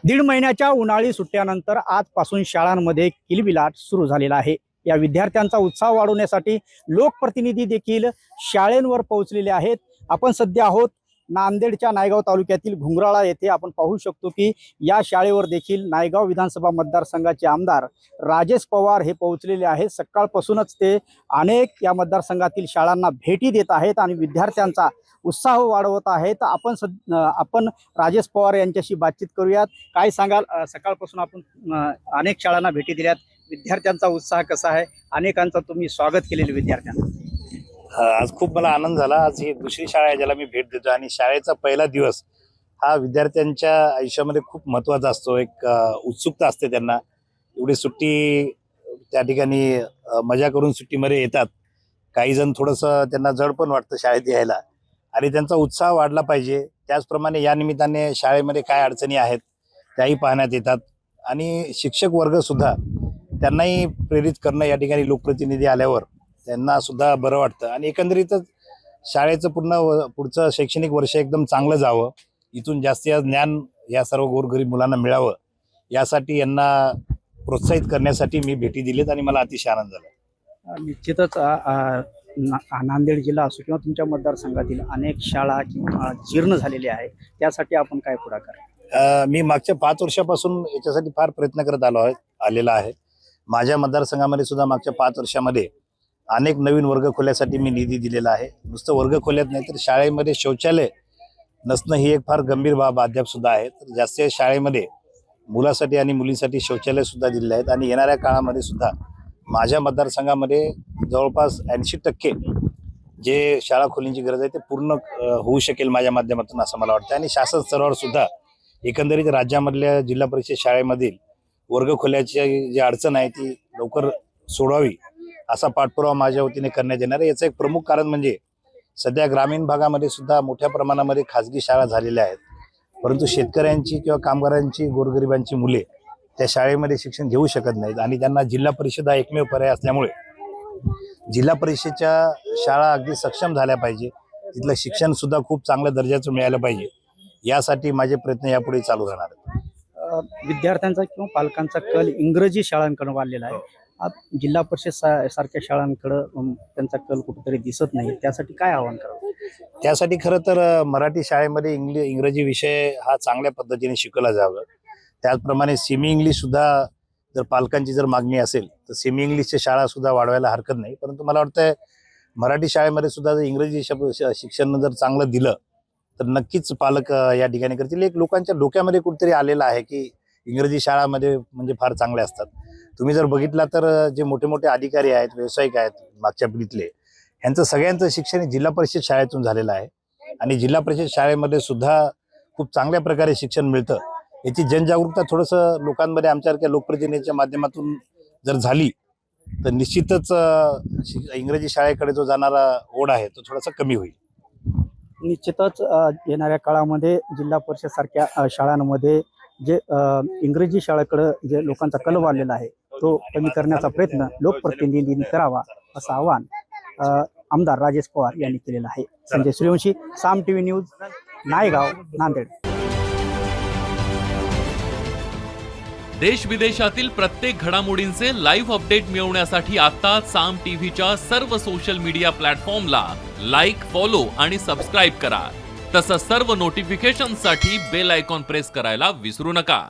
दीड महिन्याच्या उन्हाळी सुट्ट्यानंतर आजपासून शाळांमध्ये किलबिलाट सुरू झालेला आहे। या विद्यार्थ्यांचा उत्साह वाढवण्यासाठी लोकप्रतिनिधी देखील शाळेंवर पोहोचलेले आहेत। आपण सध्या आहोत नांदेडच्या नायगाव तालुक्यातील घुंगराळा येथे। आपण पाहू शकतो की या शाळेवर देखील नायगाव विधानसभा मतदारसंघाचे आमदार राजेश पवार हे पोहोचलेले आहेत। सकाळपासूनच ते अनेक या मतदारसंघातील शाळांना भेटी देत आहेत आणि विद्यार्थ्यांचा उत्साह वाढवत आहेत। आपण राजेश पवार यांच्याशी बातचीत करूयात। काय सांगाल, सकाळपासून आपण अनेक शाळांना भेटी दिल्यात, विद्यार्थ्यांचा उत्साह कसा आहे? अनेकांचा तुम्ही स्वागत केलेले विद्यार्थ्यांना। आज खूप मला आनंद झाला। आज ही दुसरी शाळा आहे ज्याला मी भेट देतो आणि शाळेचा पहिला दिवस हा विद्यार्थ्यांच्या आयुष्यामध्ये खूप महत्त्वाचा असतो। एक उत्सुकता असते त्यांना। एवढी सुट्टी त्या ठिकाणी मजा करून सुट्टीमध्ये येतात। काही जण थोडंसं त्यांना जड पण वाटतं शाळेत यायला आणि त्यांचा उत्साह वाढला पाहिजे। त्याचप्रमाणे या निमित्ताने शाळेमध्ये काय अडचणी आहेत त्याही पाहण्यात येतात आणि शिक्षक वर्ग सुद्धा त्यांनाही प्रेरित करणं या ठिकाणी लोकप्रतिनिधी आल्यावर त्यांना सुद्धा बरं वाटतं आणि एकंदरीतच शाळेचं पुढचं शैक्षणिक वर्ष एकदम चांगलं जावं, इथून जास्तीत जास्त ज्ञान या सर्व गोरगरीब मुलांना मिळावं यासाठी यांना प्रोत्साहित करण्यासाठी मी भेटी दिलीत आणि मला अतिशय आनंद झाला। निश्चितच नांदेड जिल्हा असो किंवा तुमच्या मतदारसंघातील अनेक शाळा किंवा जीर्ण झालेल्या आहेत, त्यासाठी आपण काय पुढाकार? मी मागच्या 5 वर्षापासून याच्यासाठी फार प्रयत्न करत आलेला आहे। माझ्या मतदारसंघामध्ये सुद्धा मागच्या 5 वर्षामध्ये अनेक नवीन वर्ग खोल्यासाठी मी निधी दिलेला आहे। नुसतं वर्ग खोल्यात नाही तर शाळेमध्ये शौचालय नसणं ही एक फार गंभीर बाब अद्याप सुद्धा आहे। तर जास्तीत शाळेमध्ये मुलासाठी आणि मुलींसाठी शौचालय सुद्धा दिलेले आहेत आणि येणाऱ्या काळामध्ये सुद्धा माझ्या मतदारसंघामध्ये जवळपास 80% जे शाळा खोलींची गरज आहे ते पूर्ण होऊ शकेल माझ्या माध्यमातून असं मला वाटतं। आणि शासन स्तरावर सुद्धा एकंदरीत राज्यामधल्या जिल्हा परिषद शाळेमधील वर्ग खोल्याची जी अडचण आहे ती लवकर सोडवावी असा पाठपुरावा माझ्या वतीने करण्यात येणार आहे। याचं एक प्रमुख कारण म्हणजे सध्या ग्रामीण भागामध्ये सुद्धा मोठ्या प्रमाणामध्ये खाजगी शाळा झालेल्या आहेत, परंतु शेतकऱ्यांची किंवा कामगारांची गोरगरिबांची मुले त्या शाळेमध्ये शिक्षण घेऊ शकत नाहीत आणि त्यांना जिल्हा परिषद हा एकमेव पर्याय असल्यामुळे जिल्हा परिषदेच्या शाळा अगदी सक्षम झाल्या पाहिजे, तिथलं शिक्षण सुद्धा खूप चांगल्या दर्जाचं मिळालं पाहिजे, यासाठी माझे प्रयत्न यापुढे चालू राहणार आहेत। विद्यार्थ्यांचा किंवा पालकांचा कल इंग्रजी शाळांकडे वाढलेला आहे। जिल्हा परिषद सारख्या शाळांकडे त्यांचा कल कुठेतरी दिसत नाही, त्यासाठी काय आव्हान करावं? त्यासाठी खरं तर मराठी शाळेमध्ये इंग्रजी विषय हा चांगल्या पद्धतीने शिकवला जावा। त्याचप्रमाणे सेमी इंग्लिश सुद्धा जर पालकांची जर मागणी असेल तर सेमी इंग्लिशच्या शाळा सुद्धा वाढवायला हरकत नाही, परंतु मला वाटतं मराठी शाळेमध्ये सुद्धा जर इंग्रजी शिक्षण जर चांगलं दिलं तर नक्कीच पालक या ठिकाणी करतील। एक लोकांच्या डोक्यामध्ये कुठेतरी आलेलं आहे की इंग्रजी शाळामध्ये म्हणजे फार चांगले असतात। तुम्ही जर बघितला तर जे मोठे मोठे अधिकारी आहेत, व्यावसायिक आहेत मागच्या पिढीतले, यांचं सगळ्यांचं शिक्षण जिल्हा परिषद शाळेतून झालेलं आहे आणि जिल्हा परिषद शाळेमध्ये सुद्धा खूप चांगल्या प्रकारे शिक्षण मिळतं। याची जनजागरूकता थोडंसं लोकांमध्ये आमच्यासारख्या लोकप्रतिनिधीच्या माध्यमातून जर झाली तर निश्चितच इंग्रजी शाळेकडे जो जाणारा ओढ आहे तो थोडासा कमी होईल। निश्चितच येणाऱ्या काळामध्ये जिल्हा परिषद सारख्या शाळांमध्ये जे इंग्रजी शाळेकडे जे लोकांचा कल वाढलेला आहे तो कमी करण्याचा प्रयत्न लोकप्रतिनिधींनी करावा असं आवाहन आमदार राजेश पवार यांनी केलेलं आहे। संजय सूर्यवंशी, साम टीव्ही न्यूज, नायगाव, नांदेड। देश विदेशातील प्रत्येक घडामोडींचे लाईव्ह अपडेट मिळवण्यासाठी आता साम टीव्हीच्या सर्व सोशल मीडिया प्लॅटफॉर्मला लाईक, फॉलो आणि सबस्क्राईब करा। तसंच सर्व नोटिफिकेशनसाठी बेल आयकॉन प्रेस करायला विसरू नका।